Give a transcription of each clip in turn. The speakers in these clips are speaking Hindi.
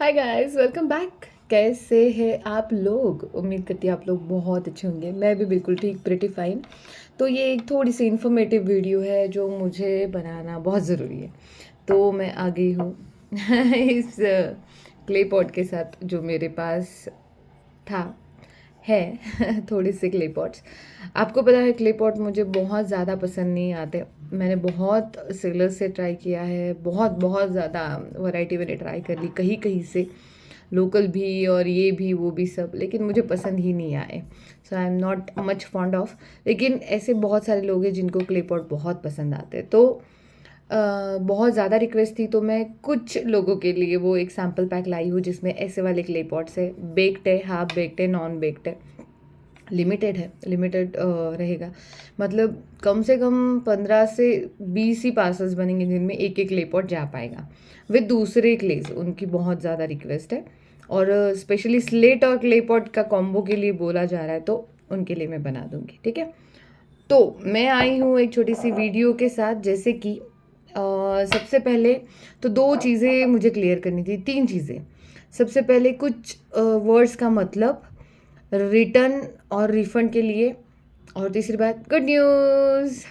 Hi guys, welcome back. कैसे हैं आप लोग? उम्मीद करती हूँ आप लोग बहुत अच्छे होंगे। मैं भी बिल्कुल ठीक, प्रिटी फाइन। तो ये एक थोड़ी सी इन्फॉर्मेटिव वीडियो है जो मुझे बनाना बहुत ज़रूरी है। तो मैं आ गई हूँ इस क्ले पॉट के साथ जो मेरे पास था है थोड़ी सी क्ले पॉट्स। आपको पता है क्ले पॉट मुझे बहुत ज़्यादा पसंद नहीं आते। मैंने बहुत सेलर्स से ट्राई किया है, बहुत बहुत ज़्यादा वैरायटी मैंने ट्राई कर ली कहीं कहीं से, लोकल भी और ये भी वो भी सब, लेकिन मुझे पसंद ही नहीं आए। So I am not much fond of. लेकिन ऐसे बहुत सारे लोग हैं जिनको क्ले पॉट बहुत पसंद आते हैं। तो बहुत ज़्यादा रिक्वेस्ट थी तो मैं कुछ लोगों के लिए वो एक सैम्पल पैक लाई हूँ जिसमें ऐसे वाले क्ले पॉट्स है। बेक्ड है, हाफ बेक्ड है, नॉन बेक्ड है, लिमिटेड है, लिमिटेड रहेगा। मतलब कम से कम 15 से 20 ही पार्सल्स बनेंगे जिनमें एक एक क्ले पॉट जा पाएगा विद दूसरे क्लेज। उनकी बहुत ज़्यादा रिक्वेस्ट है और स्पेशली स्लेट और क्ले पॉट का कॉम्बो के लिए बोला जा रहा है, तो उनके लिए मैं बना दूंगी। ठीक है, तो मैं आई हूँ एक छोटी सी वीडियो के साथ। जैसे कि सबसे पहले तो दो चीज़ें मुझे क्लियर करनी थी, तीन चीज़ें। सबसे पहले कुछ वर्ड्स का मतलब रिटर्न और रिफंड के लिए, और तीसरी बात गुड न्यूज़,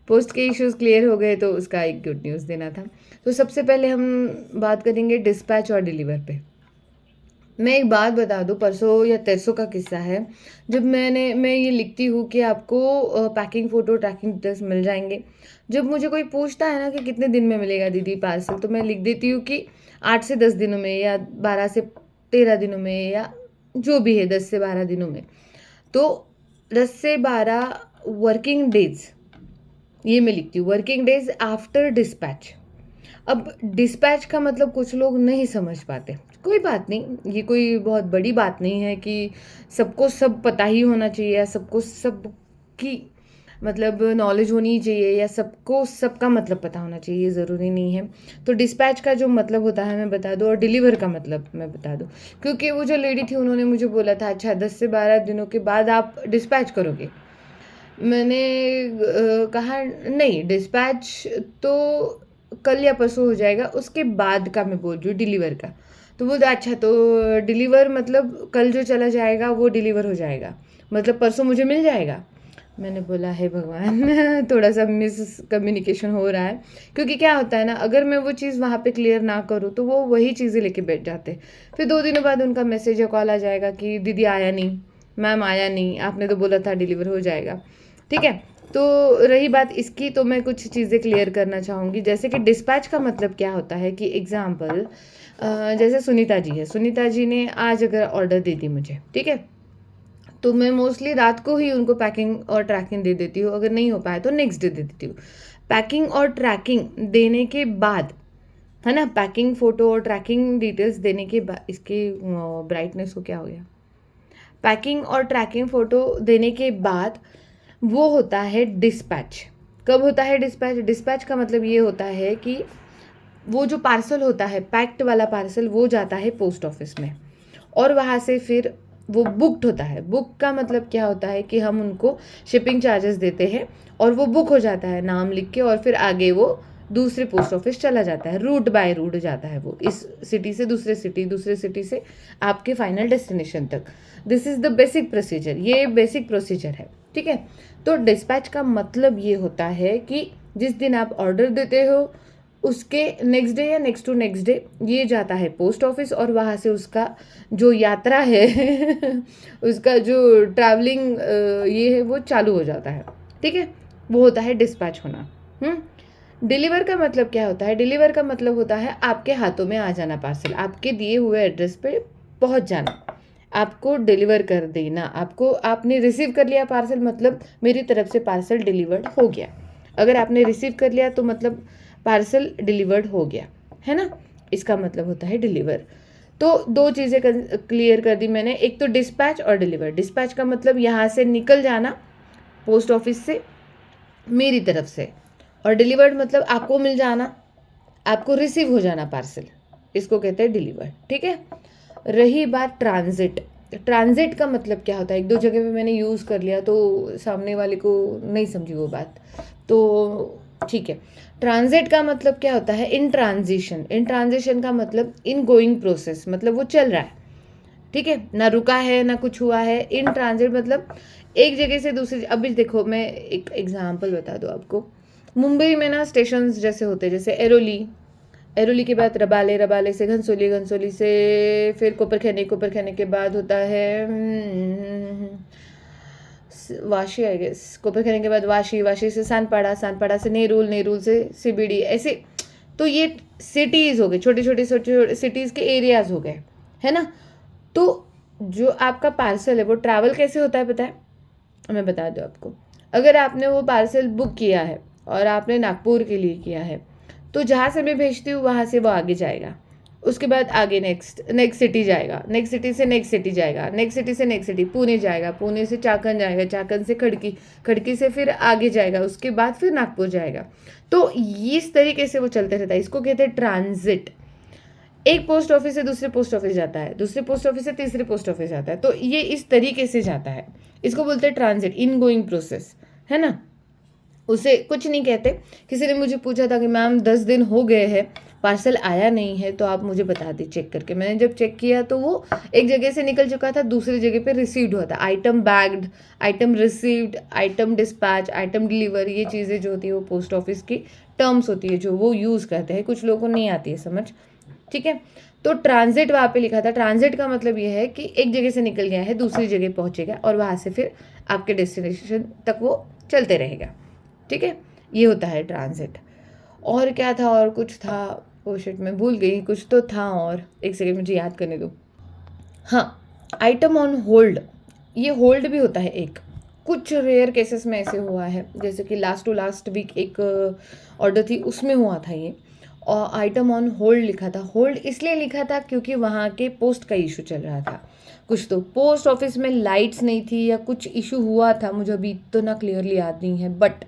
पोस्ट के इश्यूज क्लियर हो गए तो उसका एक गुड न्यूज़ देना था। तो सबसे पहले हम बात करेंगे डिस्पैच और डिलीवर पे। मैं एक बात बता दूं, परसों या तरसों का किस्सा है। जब मैं ये लिखती हूँ कि आपको पैकिंग फ़ोटो ट्रैकिंग डिटेल्स मिल जाएंगे। जब मुझे कोई पूछता है ना कि कितने दिन में मिलेगा दीदी पार्सल, तो मैं लिख देती हूँ कि 8 से 10 दिनों में, या 12 से 13 दिनों में, या जो भी है 10 से 12 दिनों में। तो 10 से 12 वर्किंग डेज, ये मैं लिखती हूँ, वर्किंग डेज आफ्टर डिस्पैच। अब डिस्पैच का मतलब कुछ लोग नहीं समझ पाते। कोई बात नहीं, ये कोई बहुत बड़ी बात नहीं है कि सबको सब पता ही होना चाहिए, या सबको सब की मतलब नॉलेज होनी चाहिए, या सबको सबका मतलब पता होना चाहिए, ये ज़रूरी नहीं है। तो डिस्पैच का जो मतलब होता है मैं बता दूँ, और डिलीवर का मतलब मैं बता दूँ। क्योंकि वो जो लेडी थी उन्होंने मुझे बोला था अच्छा 10 से 12 दिनों के बाद आप डिस्पैच करोगे। मैंने कहा नहीं, डिस्पैच तो कल या परसों हो जाएगा, उसके बाद का मैं बोल रही हूँ डिलीवर का। तो बोलते अच्छा, तो डिलीवर मतलब कल जो चला जाएगा वो डिलीवर हो जाएगा, मतलब परसों मुझे मिल जाएगा। मैंने बोला हे भगवान थोड़ा सा मिस कम्युनिकेशन हो रहा है। क्योंकि क्या होता है ना, अगर मैं वो चीज़ वहाँ पे क्लियर ना करूँ तो वो वही चीज़ें लेके बैठ जाते। फिर 2 दिनों बाद उनका मैसेज या कॉल आ जाएगा कि दीदी आया नहीं, मैम आया नहीं, आपने तो बोला था डिलीवर हो जाएगा। ठीक है, तो रही बात इसकी, तो मैं कुछ चीज़ें क्लियर करना चाहूँगी। जैसे कि डिस्पैच का मतलब क्या होता है कि एग्जाम्पल, जैसे सुनीता जी है, सुनीता जी ने आज अगर ऑर्डर दे दी मुझे, ठीक है, तो मैं मोस्टली रात को ही उनको पैकिंग और ट्रैकिंग दे देती हूँ। अगर नहीं हो पाया तो नेक्स्ट डे दे देती हूँ। पैकिंग और ट्रैकिंग देने के बाद, है ना, पैकिंग फ़ोटो और ट्रैकिंग डिटेल्स देने के बाद, इसके ब्राइटनेस को क्या हो गया, पैकिंग और ट्रैकिंग फ़ोटो देने के बाद वो होता है डिस्पैच। कब होता है डिस्पैच? डिस्पैच का मतलब ये होता है कि वो जो पार्सल होता है, पैक्ड वाला पार्सल, वो जाता है पोस्ट ऑफिस में, और वहाँ से फिर वो बुकड होता है। बुक का मतलब क्या होता है कि हम उनको शिपिंग चार्जेस देते हैं और वो बुक हो जाता है नाम लिख के, और फिर आगे वो दूसरे पोस्ट ऑफिस चला जाता है, रूट बाय रूट जाता है वो, इस सिटी से दूसरे सिटी, दूसरे सिटी से आपके फाइनल डेस्टिनेशन तक। This is the basic procedure, ये बेसिक प्रोसीजर है। ठीक है, तो डिस्पैच का मतलब ये होता है कि जिस दिन आप ऑर्डर देते हो उसके नेक्स्ट डे या नेक्स्ट टू नेक्स्ट डे ये जाता है पोस्ट ऑफिस, और वहाँ से उसका जो यात्रा है उसका जो ट्रैवलिंग ये है वो चालू हो जाता है। ठीक है, वो होता है डिस्पैच होना। डिलीवर का मतलब क्या होता है? डिलीवर का मतलब होता है आपके हाथों में आ जाना, पार्सल आपके दिए हुए एड्रेस पे पहुंच जाना, आपको डिलीवर कर देना। आपको, आपने रिसीव कर लिया पार्सल, मतलब मेरी तरफ से पार्सल डिलीवर्ड हो गया। अगर आपने रिसीव कर लिया तो मतलब पार्सल डिलीवर्ड हो गया, है ना, इसका मतलब होता है डिलीवर। तो दो चीज़ें क्लियर कर दी मैंने, एक तो डिस्पैच और डिलीवर। डिस्पैच का मतलब यहाँ से निकल जाना पोस्ट ऑफिस से मेरी तरफ से, और डिलीवर्ड मतलब आपको मिल जाना, आपको रिसीव हो जाना पार्सल, इसको कहते हैं डिलीवर। ठीक है, रही बात ट्रांजिट। ट्रांजिट का मतलब क्या होता है? एक दो जगह पे मैंने यूज़ कर लिया तो सामने वाले को नहीं समझी वो बात। तो ठीक है। ट्रांजिट का मतलब क्या होता है? इन ट्रांजिशन। इन ट्रांजिशन का मतलब इन गोइंग प्रोसेस, मतलब वो चल रहा है, ठीक है, ना रुका है ना कुछ हुआ है। इन ट्रांजिट मतलब एक जगह से दूसरी। अभी देखो मैं एक एग्जांपल बता दूँ आपको। मुंबई में ना स्टेशन जैसे होते हैं, जैसे एरोली, एरोली के बाद रबाले, रबाले से घनसोली, घनसोली से फिर कोपरखैनी, कोपरखैनी के बाद होता है वाशी, आई गेस। कोपरखैनी के बाद वाशी, वाशी से सानपाड़ा, सानपाड़ा से नेरुल, नेरुल से सीबीडी, ऐसे। तो ये सिटीज़ हो गए, छोटे छोटे छोटे सिटीज़ के एरियाज हो गए, है ना। तो जो आपका पार्सल है वो ट्रैवल कैसे होता है पता है? मैं बता दूँ आपको। अगर आपने वो पार्सल बुक किया है और आपने नागपुर के लिए किया है, तो जहाँ से मैं भेजती हूँ वहाँ से वो आगे जाएगा, उसके बाद आगे नेक्स्ट नेक्स्ट सिटी जाएगा, नेक्स्ट सिटी से नेक्स्ट सिटी जाएगा, नेक्स्ट सिटी से नेक्स्ट सिटी, पुणे जाएगा, पुणे से चाकन जाएगा, चाकन से खड़की, खड़की से फिर आगे जाएगा, उसके बाद फिर नागपुर जाएगा। तो इस तरीके से वो चलते रहता है, इसको कहते हैं ट्रांजिट। एक पोस्ट ऑफिस से दूसरे पोस्ट ऑफिस जाता है, दूसरे पोस्ट ऑफिस से तीसरे पोस्ट ऑफिस जाता है, तो ये इस तरीके से जाता है। इसको बोलते हैं ट्रांजिट, इन गोइंग प्रोसेस, है ना। उसे कुछ नहीं कहते। किसी ने मुझे पूछा था कि मैम 10 दिन हो गए हैं, पार्सल आया नहीं है, तो आप मुझे बता दें चेक करके। मैंने जब चेक किया तो वो एक जगह से निकल चुका था, दूसरी जगह पे रिसीव्ड हुआ था। Item bagged, item received, item dispatch, item deliver, ये चीज़ें जो होती है वो पोस्ट ऑफिस की टर्म्स होती है जो वो यूज़ करते हैं, कुछ लोगों को नहीं आती है समझ, ठीक है। तो ट्रांजिट वहाँ पे लिखा था। ट्रांजिट का मतलब ये है कि एक जगह से निकल गया है, दूसरी जगह पहुँचेगा और वहाँ से फिर आपके डेस्टिनेशन तक वो चलते रहेगा, ठीक है। ये होता है ट्रांजिट। और क्या था? और कुछ था, ओ शिट मैं भूल गई, कुछ तो था और, एक सेकंड मुझे याद करने दो। हाँ, आइटम ऑन होल्ड, ये होल्ड भी होता है एक। कुछ रेयर केसेस में ऐसे हुआ है, जैसे कि लास्ट टू लास्ट वीक एक ऑर्डर थी, उसमें हुआ था ये, और आइटम ऑन होल्ड लिखा था। होल्ड इसलिए लिखा था क्योंकि वहाँ के पोस्ट का इशू चल रहा था। कुछ तो पोस्ट ऑफिस में लाइट्स नहीं थी या कुछ इशू हुआ था, मुझे अभी तो ना क्लियरली याद नहीं है, बट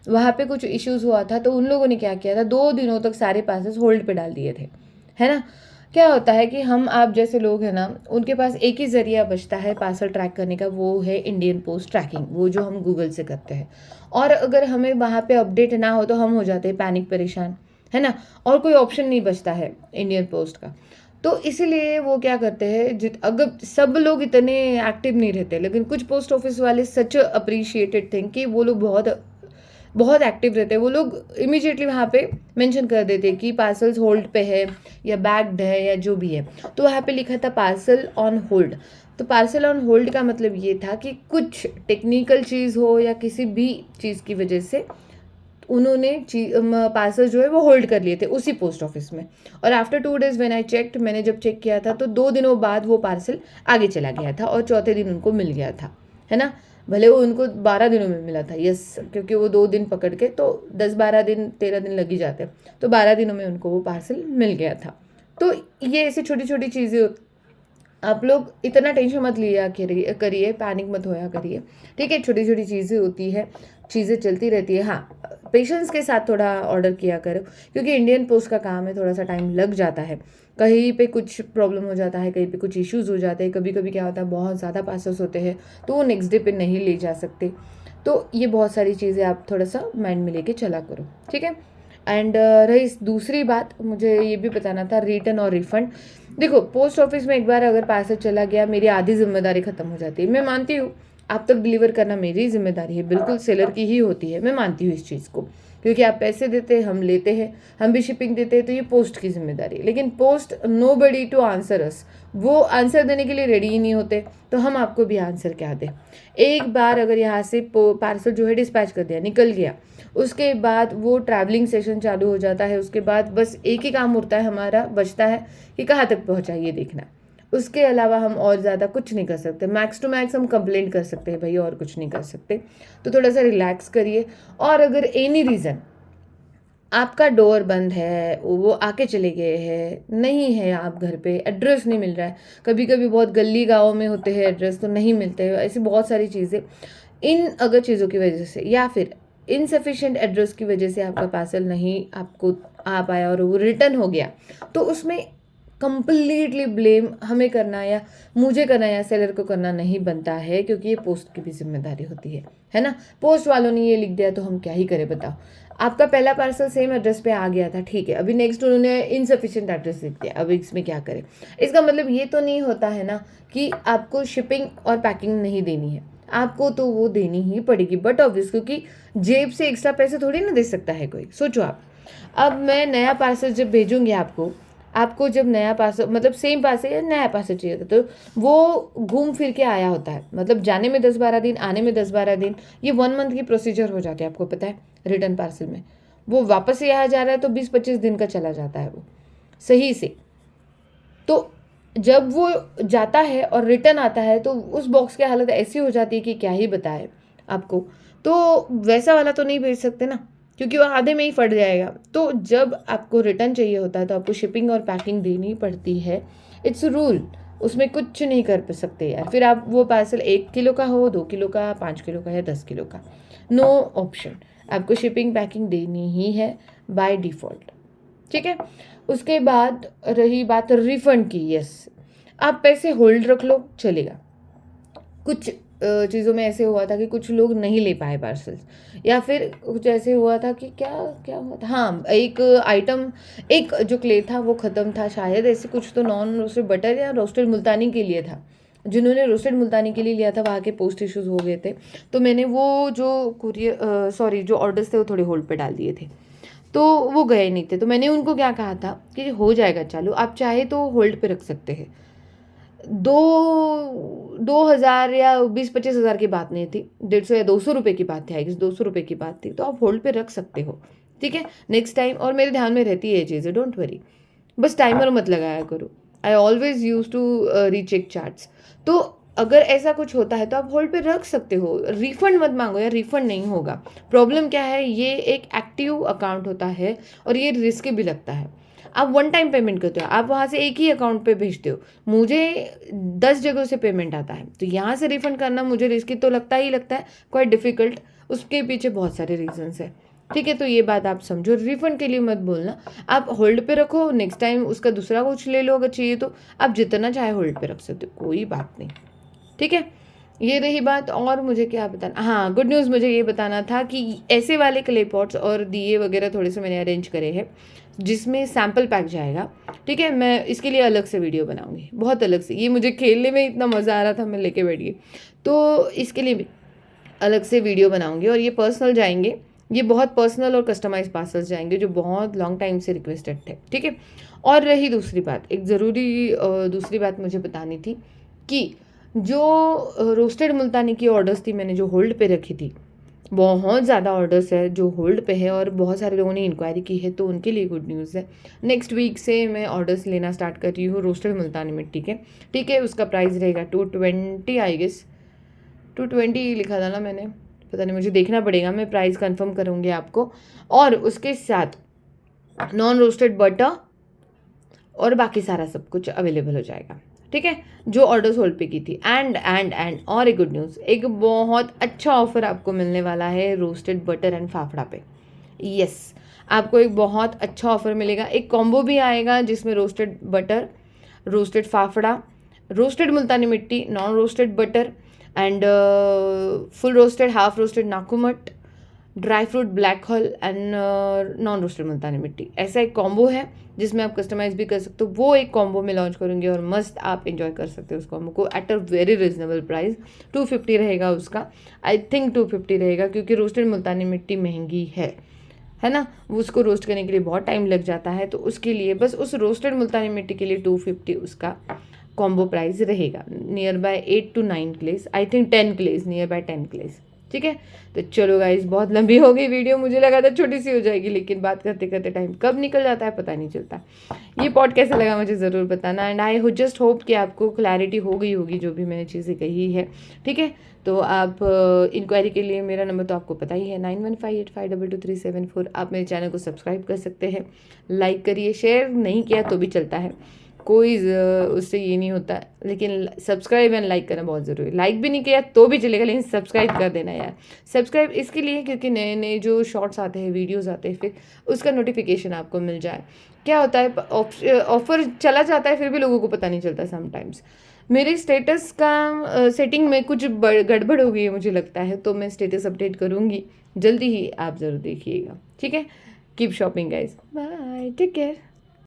वहाँ पे कुछ इश्यूज हुआ था। तो उन लोगों ने क्या किया था, 2 दिनों तक सारे पासेस होल्ड पे डाल दिए थे, है ना। क्या होता है कि हम आप जैसे लोग हैं ना, उनके पास एक ही ज़रिया बचता है पार्सल ट्रैक करने का, वो है इंडियन पोस्ट ट्रैकिंग, वो जो हम गूगल से करते हैं। और अगर हमें वहाँ पे अपडेट ना हो तो हम हो जाते हैं पैनिक, परेशान, है ना। और कोई ऑप्शन नहीं बचता है इंडियन पोस्ट का। तो इसीलिए वो क्या करते हैं, अगर सब लोग इतने एक्टिव नहीं रहते, लेकिन कुछ पोस्ट ऑफिस वाले सच अप्रिशिएटेड थिंग कि वो लोग बहुत बहुत एक्टिव रहते हैं। वो लोग इमीडिएटली वहाँ पे मेंशन कर देते कि पार्सल्स होल्ड पे है या बैग्ड है या जो भी है। तो वहाँ पे लिखा था पार्सल ऑन होल्ड। तो पार्सल ऑन होल्ड का मतलब ये था कि कुछ टेक्निकल चीज़ हो या किसी भी चीज़ की वजह से उन्होंने पार्सल जो है वो होल्ड कर लिए थे उसी पोस्ट ऑफिस में। और after 2 days when I checked, मैंने जब चेक किया था तो 2 दिनों बाद वो पार्सल आगे चला गया था और चौथे दिन उनको मिल गया था, है ना। भले वो उनको 12 दिनों में मिला था, यस, क्योंकि वो 2 दिन पकड़ के तो 10-12 दिन 13 दिन लग ही जाते, तो 12 दिनों में उनको वो पार्सल मिल गया था। तो ये ऐसी छोटी छोटी चीज़ें, आप लोग इतना टेंशन मत लिया करिए, पैनिक मत होया करिए, ठीक है। छोटी छोटी चीज़ें होती है, चीज़ें चलती रहती है। हाँ, पेशेंस के साथ थोड़ा ऑर्डर किया करो, क्योंकि इंडियन पोस्ट का काम है, थोड़ा सा टाइम लग जाता है। कहीं पे कुछ प्रॉब्लम हो जाता है, कहीं पे कुछ इश्यूज़ हो जाते हैं, कभी कभी क्या होता है बहुत ज़्यादा पार्सल्स होते हैं तो वो नेक्स्ट डे पे नहीं ले जा सकते। तो ये बहुत सारी चीज़ें आप थोड़ा सा माइंड में लेके चला करो, ठीक है। एंड रही दूसरी बात, मुझे ये भी बताना था, रिटर्न और रिफ़ंड। देखो, पोस्ट ऑफिस में एक बार अगर पार्सल चला गया, मेरी आधी जिम्मेदारी ख़त्म हो जाती है। मैं मानती हूँ आप तक डिलीवर करना मेरी जिम्मेदारी है, बिल्कुल सेलर की ही होती है, मैं मानती हूँ इस चीज़ को, क्योंकि आप पैसे देते हैं, हम लेते हैं, हम भी शिपिंग देते हैं, तो ये पोस्ट की जिम्मेदारी है। लेकिन post nobody to answer us, वो आंसर देने के लिए रेडी ही नहीं होते, तो हम आपको भी आंसर क्या दें। एक बार अगर यहाँ से पार्सल जो है डिस्पैच कर दिया, निकल गया, उसके बाद वो ट्रैवलिंग सेशन चालू हो जाता है। उसके बाद बस एक ही काम उठता है हमारा, बचता है कि कहाँ तक पहुँचा ये देखना। उसके अलावा हम और ज़्यादा कुछ नहीं कर सकते। मैक्स टू मैक्स हम कंप्लेंट कर सकते हैं भाई, और कुछ नहीं कर सकते। तो थोड़ा सा रिलैक्स करिए। और अगर एनी रीज़न आपका डोर बंद है, वो आके चले गए हैं, नहीं है आप घर पे, एड्रेस नहीं मिल रहा है, कभी कभी बहुत गली गाँव में होते हैं एड्रेस तो नहीं मिलते हैं, ऐसी बहुत सारी चीज़ें, इन अगर चीज़ों की वजह से या फिर इनसफिशिएंट एड्रेस की वजह से आपका पार्सल नहीं आपको आ पाया और वो रिटर्न हो गया, तो उसमें कंप्लीटली ब्लेम हमें करना या मुझे करना या सेलर को करना नहीं बनता है, क्योंकि ये पोस्ट की भी जिम्मेदारी होती है ना। पोस्ट वालों ने ये लिख दिया तो हम क्या ही करें बताओ। आपका पहला पार्सल सेम एड्रेस पे आ गया था, ठीक है, अभी नेक्स्ट उन्होंने इनसफिशिएंट एड्रेस लिख दिया, अब इसमें क्या करें? इसका मतलब ये तो नहीं होता है ना कि आपको शिपिंग और पैकिंग नहीं देनी है, आपको तो वो देनी ही पड़ेगी, बट ऑब्वियस क्योंकि जेब से एक्स्ट्रा पैसे थोड़ी ना दे सकता है कोई। सोचो आप, अब मैं नया पार्सल जब भेजूंगी आपको, आपको जब नया पार्सल मतलब सेम पार्सल या नया पार्सल चाहिए था, तो वो घूम फिर के आया होता है, मतलब जाने में 10-12 दिन, आने में 10-12 दिन, ये 1 मंथ की प्रोसीजर हो जाती है, आपको पता है। रिटर्न पार्सल में वो वापस से यहाँ जा रहा है तो 20-25 दिन का चला जाता है वो सही से। तो जब वो जाता है और रिटर्न आता है तो उस बॉक्स की हालत ऐसी हो जाती है कि क्या ही बताए आपको। तो वैसा वाला तो नहीं भेज सकते ना, क्योंकि वो आधे में ही फट जाएगा। तो जब आपको रिटर्न चाहिए होता है तो आपको शिपिंग और पैकिंग देनी पड़ती है, इट्स रूल, उसमें कुछ नहीं कर सकते यार। फिर आप वो पार्सल 1 किलो का हो, 2 किलो का, 5 किलो का या 10 किलो का, नो ऑप्शन, आपको शिपिंग पैकिंग देनी ही है बाय डिफ़ॉल्ट, ठीक है। उसके बाद रही बात रिफंड की, यस, आप पैसे होल्ड रख लो चलेगा। कुछ चीज़ों में ऐसे हुआ था कि कुछ लोग नहीं ले पाए पार्सल्स, या फिर कुछ ऐसे हुआ था कि क्या क्या हुआ था, हाँ, एक आइटम, एक जो क्ले था वो ख़त्म था शायद, ऐसे कुछ तो नॉन रोस्टेड बटर या रोस्टेड मुल्तानी के लिए था। जिन्होंने रोस्टेड मुल्तानी के लिए लिया था वहाँ के पोस्ट इश्यूज हो गए थे, तो मैंने वो जो कुरियर सॉरी जो ऑर्डर्स थे वो थोड़े होल्ड पे डाल दिए थे, तो वो गए नहीं थे। तो मैंने उनको क्या कहा था कि हो जाएगा चालू, आप चाहे तो होल्ड पे रख सकते हैं। 2,000 या 20-25 हज़ार की बात नहीं थी, 150 या 200 रुपये की बात थी, आई गेस 200 रुपये की बात थी, तो आप होल्ड पे रख सकते हो, ठीक है, नेक्स्ट टाइम। और मेरे ध्यान में रहती है ये चीज़ें, डोंट वरी, बस टाइमर मत लगाया करो। I always use to recheck charts. तो अगर ऐसा कुछ होता है तो आप होल्ड पे रख सकते हो, रिफंड मत मांगो यार, रिफंड नहीं होगा। प्रॉब्लम क्या है, ये एक एक्टिव अकाउंट होता है और ये रिस्क भी लगता है। आप वन टाइम पेमेंट करते हो, आप वहाँ से एक ही अकाउंट पे भेजते हो, मुझे 10 जगहों से पेमेंट आता है, तो यहाँ से रिफंड करना मुझे रिस्की तो लगता ही लगता है, क्वाइट डिफ़िकल्ट। उसके पीछे बहुत सारे रीजंस है, ठीक है। तो ये बात आप समझो, रिफंड के लिए मत बोलना, आप होल्ड पे रखो, नेक्स्ट टाइम उसका दूसरा कुछ ले लो अगर चाहिए तो, आप जितना चाहे होल्ड पे रख सकते हो, कोई बात नहीं, ठीक है। ये रही बात। और मुझे क्या बताना, हाँ, गुड न्यूज़ मुझे ये बताना था कि ऐसे वाले क्ले पॉट्स और दिए वगैरह थोड़े से मैंने अरेंज करे हैं जिसमें सैम्पल पैक जाएगा, ठीक है। मैं इसके लिए अलग से वीडियो बनाऊंगी, बहुत अलग से, ये मुझे खेलने में इतना मज़ा आ रहा था, मैं लेके बैठ गई, तो इसके लिए भी अलग से वीडियो बनाऊंगी। और ये पर्सनल जाएंगे, ये बहुत पर्सनल और कस्टमाइज पार्सल्स जाएंगे जो बहुत लॉन्ग टाइम से रिक्वेस्टेड थे, ठीक है। और रही दूसरी बात, एक ज़रूरी दूसरी बात मुझे बतानी थी कि जो रोस्टेड मुल्तानी की ऑर्डर्स थी मैंने जो होल्ड पे रखी थी, बहुत ज़्यादा ऑर्डर्स है जो होल्ड पे है और बहुत सारे लोगों ने इंक्वायरी की है, तो उनके लिए गुड न्यूज़ है। नेक्स्ट वीक से मैं ऑर्डर्स लेना स्टार्ट कर रही हूँ रोस्टेड मुल्तानी मिट्टी के, ठीक है। उसका प्राइस रहेगा 220, आई गेस 220 लिखा था ना मैंने, पता नहीं, मुझे देखना पड़ेगा, मैं प्राइस कंफर्म करूँगी आपको। और उसके साथ नॉन रोस्टेड बटर और बाकी सारा सब कुछ अवेलेबल हो जाएगा, ठीक है, जो ऑर्डर्स होल्ड पे की थी। एंड और एक गुड न्यूज़, एक बहुत अच्छा ऑफर आपको मिलने वाला है रोस्टेड बटर एंड फाफड़ा पे। यस, आपको एक बहुत अच्छा ऑफर मिलेगा, एक कॉम्बो भी आएगा जिसमें roasted butter, roasted fafda, roasted Multani mitti, non roasted butter and full roasted, half roasted नाकुमट, dry fruit black hole and non roasted Multani mitti, ऐसा एक कॉम्बो है जिसमें आप कस्टमाइज भी कर सकते हो। वो एक कॉम्बो में लॉन्च करूँगी और मस्त आप इंजॉय कर सकते हो उस कॉम्बो को at a very reasonable price. 250 रहेगा उसका, आई थिंक 250 रहेगा, क्योंकि रोस्टेड मुल्तानी मिट्टी महंगी है ना, उसको रोस्ट करने के लिए बहुत टाइम लग जाता है, तो उसके लिए बस उस रोस्टेड मुल्तानी मिट्टी के लिए 250 उसका कॉम्बो प्राइस रहेगा, नियर बाय 8 to 9 क्लेस, आई थिंक 10 क्लेस, नियर बाय 10 क्लेस, ठीक है। तो चलो गाइस, बहुत लंबी हो गई वीडियो, मुझे लगा था छोटी सी हो जाएगी, लेकिन बात करते करते टाइम कब निकल जाता है पता नहीं चलता। ये पॉड कैसा लगा मुझे ज़रूर बताना, एंड आई जस्ट होप कि आपको क्लैरिटी हो गई होगी जो भी मैंने चीज़ें कही है, ठीक है। तो आप इंक्वायरी के लिए मेरा नंबर तो आपको पता ही है, 9158522374। आप मेरे चैनल को सब्सक्राइब कर सकते हैं, लाइक करिए, शेयर नहीं किया तो भी चलता है, कोई उससे ये नहीं होता, लेकिन सब्सक्राइब एंड लाइक करना बहुत ज़रूरी है। लाइक भी नहीं किया तो भी चलेगा, लेकिन सब्सक्राइब कर देना यार। सब्सक्राइब इसके लिए क्योंकि नए नए जो शॉर्ट्स आते हैं, वीडियोस आते हैं, फिर उसका नोटिफिकेशन आपको मिल जाए। क्या होता है, ऑफर चला जाता है फिर भी लोगों को पता नहीं चलता समटाइम्स, मेरे स्टेटस का सेटिंग में कुछ गड़बड़ हो गई है मुझे लगता है, तो मैं स्टेटस अपडेट करूँगी जल्दी ही, आप ज़रूर देखिएगा। ठीक है, keep shopping guys, bye, take care.